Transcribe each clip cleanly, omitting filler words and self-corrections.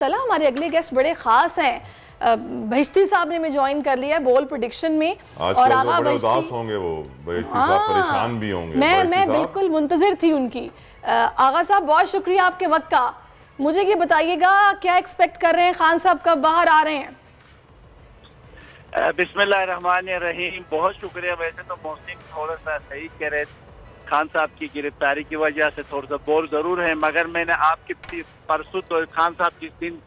चला हमारे अगले गेस्ट बड़े खास हैं। बहिश्ती साहब ने ज्वाइन कर लिया है बॉल प्रेडिक्शन में और आगा बड़े उदास होंगे वो बहिश्ती साहब, परेशान भी होंगे। मैं बिल्कुल मुंतजिर थी उनकी। आगा साहब बहुत शुक्रिया आपके वक्त का। मुझे ये बताइएगा क्या एक्सपेक्ट कर रहे हैं, खान साहब कब बाहर आ रहे हैं? बिस्मिल्लाहिर्रहमानिर्रहीम। बहुत शुक्रिया। वैसे तो मौसम थोड़ा सा सही कह रहे, खान साहब की गिरफ्तारी की वजह से थोड़ा सा बोर जरूर है, मगर मैंने आपके परसों तो खान साहब जिस दिन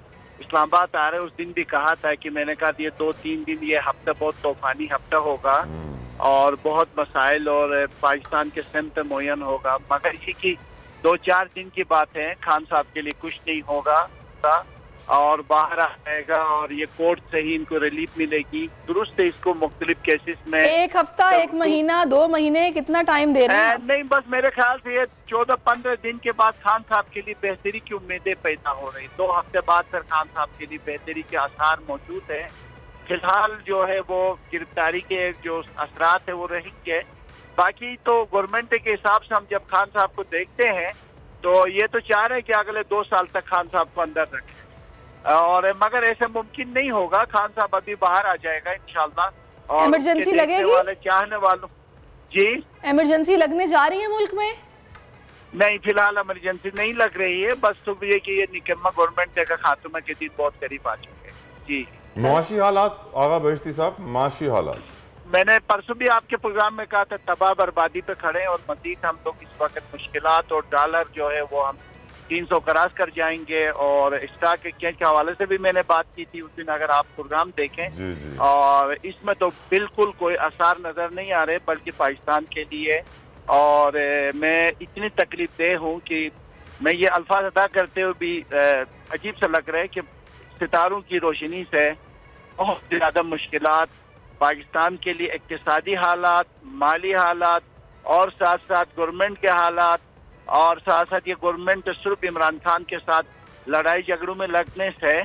इस्लामाबाद आ रहे उस दिन भी कहा था कि मैंने कहा ये 2-3 दिन ये हफ्ता बहुत तूफानी हफ्ता होगा और बहुत मसाइल और पाकिस्तान के सिमत मुयन होगा, मगर ये कि 2-4 दिन की बात है। खान साहब के लिए कुछ नहीं होगा और बाहर आ जाएगा और ये कोर्ट से ही इनको रिलीफ मिलेगी। दुरुस्त है, इसको मुख्तलिफ केसेस में 1 हफ्ता, 1 महीना, 2 महीने, कितना टाइम दे रहे हैं? नहीं, बस मेरे ख्याल से ये 14-15 दिन के बाद खान साहब के लिए बेहतरी की उम्मीदें पैदा हो रही। 2 हफ्ते बाद फिर खान साहब के लिए बेहतरी के आसार मौजूद है। फिलहाल जो है वो गिरफ्तारी के जो असरात है वो रहेंगे। बाकी तो गवर्नमेंट के हिसाब से हम जब खान साहब को देखते हैं तो ये तो चाह रहे हैं कि अगले 2 साल तक खान साहब को अंदर रखें, और मगर ऐसे मुमकिन नहीं होगा। खान साहब अभी बाहर आ जाएगा इंशाल्लाह। और इमरजेंसी लगेगी वाले चाहने वालों जी, इमरजेंसी लगने जा रही है मुल्क में? नहीं, फिलहाल इमरजेंसी नहीं लग रही है। बस तो ये कि ये निकम्मा गवर्नमेंट का खात्मा के दिन बहुत करीब आ चुके हैं। जी, माशी हालात आगा बहिश्ती साहब, माशी हालात मैंने परसों भी आपके प्रोग्राम में कहा था तबाह बर्बादी पे खड़े हैं और मजीद हम लोग इस वक्त मुश्किलात और डॉलर जो है वो हम 300 क्रॉस कर जाएंगे। और स्टॉक एक्सचेंज के हवाले से भी मैंने बात की थी उस दिन, अगर आप प्रोग्राम देखें जी। और इसमें तो बिल्कुल कोई आसार नजर नहीं आ रहे, बल्कि पाकिस्तान के लिए। और मैं इतनी तकलीफ दे हूँ कि मैं ये अल्फाज अदा करते हुए भी अजीब सा लग रहा है कि सितारों की रोशनी से बहुत ज़्यादा मुश्किलात पाकिस्तान के लिए, इक्तिसादी हालात, माली हालात और साथ साथ गवर्नमेंट के हालात, और साथ साथ ये गवर्नमेंट सिर्फ इमरान खान के साथ लड़ाई झगड़ों में लगने से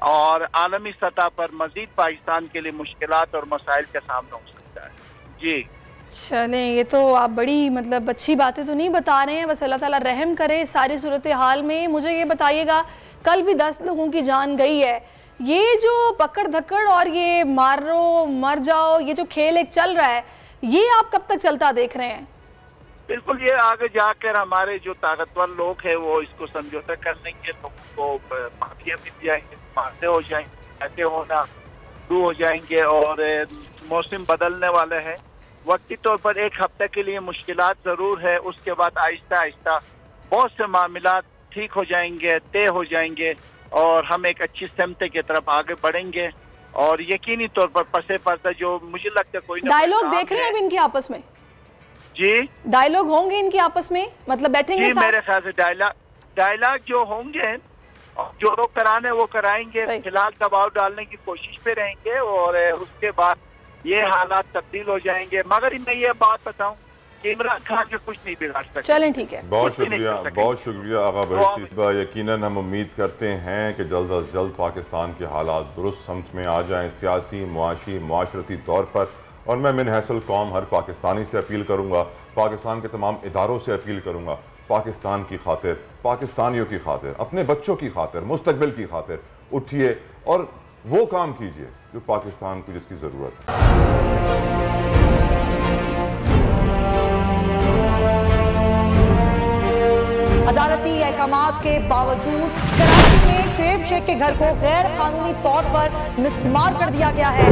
और आलमी सतह पर मजीद पाकिस्तान के लिए मुश्किलात और मसाइल का सामना हो सकता है। जी चलें, ये तो आप बड़ी अच्छी बातें तो नहीं बता रहे हैं, बस अल्लाह ताला रहम करे सारी सूरत हाल में। मुझे ये बताइएगा, कल भी 10 लोगों की जान गई है। ये जो पकड़ धक्कड़ और ये मारो मर जाओ, ये जो खेल एक चल रहा है, ये आप कब तक चलता देख रहे हैं? बिल्कुल, ये आगे जाकर हमारे जो ताकतवर लोग हैं वो इसको समझौता कर लेंगे, लोगों को माफिया मिल जाएंगे, मारते हो जाएंगे, ऐसे होना शुरू हो जाएंगे और मौसम बदलने वाला है। वक्ती तौर पर 1 हफ्ते के लिए मुश्किलात ज़रूर है, उसके बाद आहिस्ता आहिस्ता बहुत से मामला ठीक हो जाएंगे, तय हो जाएंगे और हम एक अच्छी समत की तरफ आगे बढ़ेंगे। और यकीनी तौर पर पसे पर्दा जो मुझे लगता है कोई डायलॉग देख रहे हैं अब इनके आपस में? जी, डायलॉग होंगे इनके आपस में, बैठेंगे साथ? मेरे ख्याल से डायलॉग जो होंगे, जो लोग कराने वो कराएंगे। फिलहाल दबाव डालने की कोशिश पे रहेंगे और उसके बाद ये हालात तब्दील हो जाएंगे। मगर मैं ये बात बताऊं कि इमरान खान के कुछ नहीं बिगाड़ सकते। चलें, ठीक है, बहुत शुक्रिया आगा बहिश्ती साहब। यकीनन हम उम्मीद करते हैं कि जल्द अज जल्द पाकिस्तान के हालात दुरुस्त समत में आ जाएं, सियासी, मुआशी, मुआशरती तौर पर। और मैं मिन हैसल कौम हर पाकिस्तानी से अपील करूँगा, पाकिस्तान के तमाम इदारों से अपील करूँगा, पाकिस्तान की खातिर, पाकिस्तानियों की खातिर, अपने बच्चों की खातिर, मुस्तकबिल की खातिर उठिए और वो काम कीजिए जो पाकिस्तान को जिसकी ज़रूरत है। अदालती अहकामात के बावजूद कराची में शुएब शेख के घर को गैर कानूनी तौर पर मिसमार कर दिया गया है।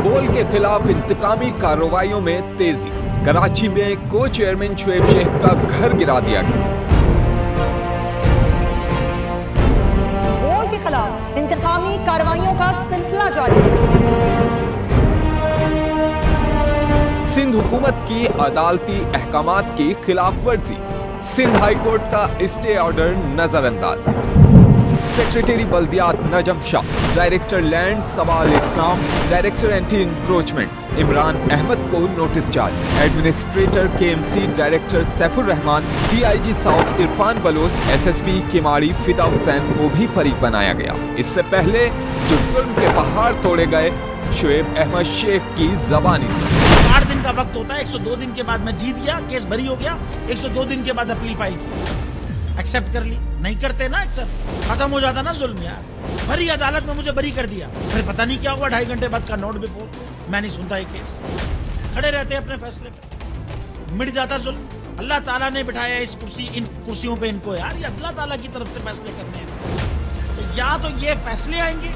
बोल के खिलाफ इंतकामी कार्रवाइयों में तेजी। कराची में को चेयरमैन शुएब शेख का घर गिरा दिया गया। बोल के खिलाफ इंतकामी कार्रवाइयों का सिलसिला जारी है। सिंध हुकूमत की अदालती अहकामात की खिलाफ वर्जी। सिंध हाई कोर्ट का स्टे ऑर्डर नजरअंदाज। सेक्रेटरी बल्दियात Najam Shah, director land Sawal Islam, director anti encroachment Imran Ahmed को नोटिस जारी। Administrator KMC director Saifur Rahman, DIG south Irfan Baloch, SSP Keamari Fida Hussain को भी फरीक बनाया गया। इससे पहले जो जुल्म के पहाड़ तोड़े गए, शुएब अहमद शेख की ज़बानी सुनी। 60 दिन का वक्त होता है, 102 दिन के बाद मैं जीत गया, केस भरी हो गया, 102 दिन के बाद अपील फाइल की। एक्सेप्ट कर ली, नहीं करते ना एक्सेप्ट, खत्म हो जाता ना जुल्म यार। भरी अदालत में मुझे बरी कर दिया, फिर पता नहीं क्या हुआ 2.5 घंटे बाद का नोट बिफोर, मैं नहीं सुनता ये केस, खड़े रहते अपने फैसले पे, मिट जाता जुल्म। अल्लाह ताला ने बिठाया इस कुर्सी, इन कुर्सियों पे इनको यार, ये अल्लाह ताला की तरफ से फैसले करने हैं। तो या तो ये फैसले आएंगे,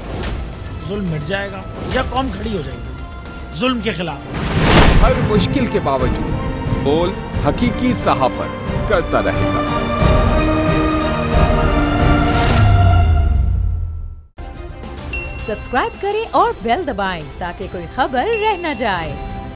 जुल्म मिट जाएगा, या कौम खड़ी हो जाएगी जुल्म के खिलाफ। हर मुश्किल के बावजूद बोल हकीकी सहाफत करता रहेगा। सब्सक्राइब करें और बेल दबाएं ताकि कोई खबर रह न जाए।